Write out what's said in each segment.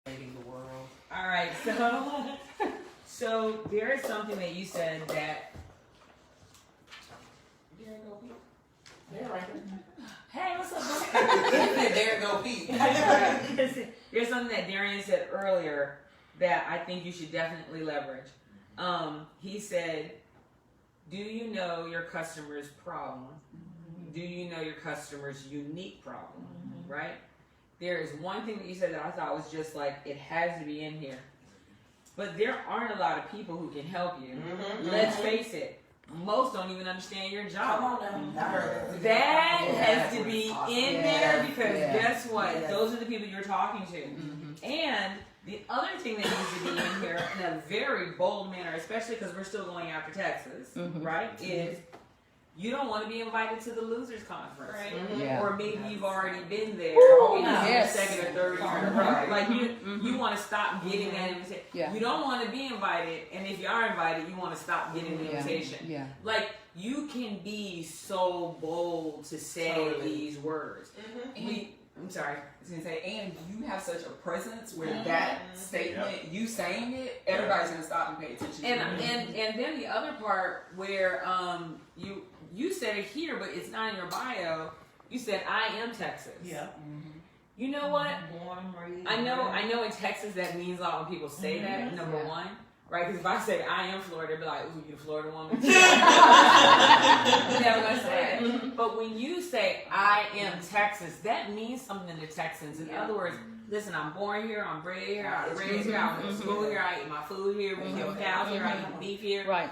the world. All right, so there is something that you said that. There go Pete. There right there. Hey, what's up, There go Pete. There's something that Darian said earlier that I think you should definitely leverage. He said, "Do you know your customer's problem? Do you know your customer's unique problem?" Right? There is one thing that you said that I thought was just like, it has to be in here. But there aren't a lot of people who can help you. Let's face it, most don't even understand your job. Come on now. That has to be in there because guess what? Those are the people you're talking to. And the other thing that needs to be in here in a very bold manner, especially because we're still going after Texas, right, is you don't want to be invited to the losers conference. Right. Or maybe you've already been there second or third year. Right. Like you want to stop getting that invitation. You don't want to be invited, and if you are invited, you want to stop getting the invitation. Like you can be so bold to say these words. I'm sorry. I was gonna say, and you have such a presence where that statement, you saying it, everybody's gonna stop and pay attention. And then the other part where you said it here, but it's not in your bio. You said I am Texas. Yeah. You know what? Born, raised, I know in Texas that means a lot when people say that. Number one. Right, because if I say I am Florida, they'll be like, "Ooh, you a Florida woman?" I'm never gonna say that. But when you say I am Texas, that means something to Texans. In other words, listen, I'm born here, I'm bred here, I was raised here, I went to school here, I eat my food here, we kill cows here, I eat beef here. Right.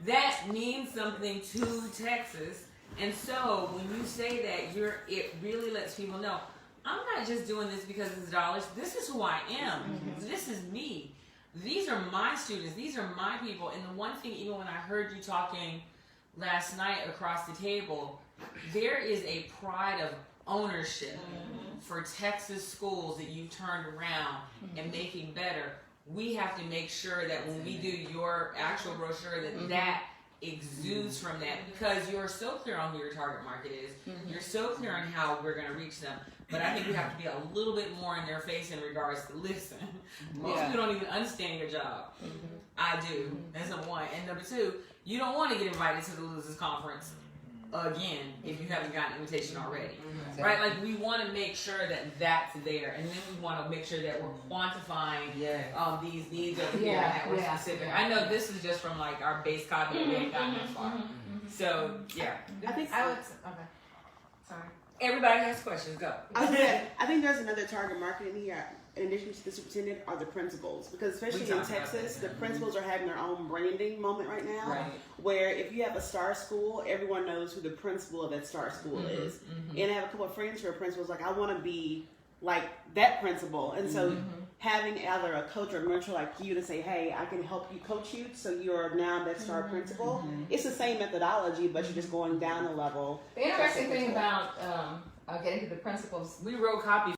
That means something to Texas. And so when you say that, it really lets people know I'm not just doing this because it's dollars. This is who I am. This is me. These are my students. These are my people. And the one thing, even when I heard you talking last night across the table, there is a pride of ownership for Texas schools that you turned around and making better. We have to make sure that when we do your actual brochure that exudes from that, because you're so clear on who your target market is. You're so clear on how we're going to reach them. But I think we have to be a little bit more in their face in regards to listen. Most people don't even understand your job. I do. That's number one. And number two, you don't want to get invited to the Losers Conference again if you haven't gotten an invitation already. Right? Like we want to make sure that that's there. And then we want to make sure that we're quantifying these needs over here and that we're specific. I know this is just from like our base copy we ain't gotten that far. So, I think I would. Okay. Sorry. Everybody has questions. Go. I think there's another target market in here. In addition to the superintendent, are the principals, because especially in Texas, the principals are having their own branding moment right now. Where if you have a star school, everyone knows who the principal of that star school is. And I have a couple of friends who are principals. Like I want to be like that principal, and so having either a coach or a mentor like you to say, "Hey, I can help you coach you, so you're now that star principal." It's the same methodology, but you're just going down a level. The interesting thing about getting to the principals, we wrote copies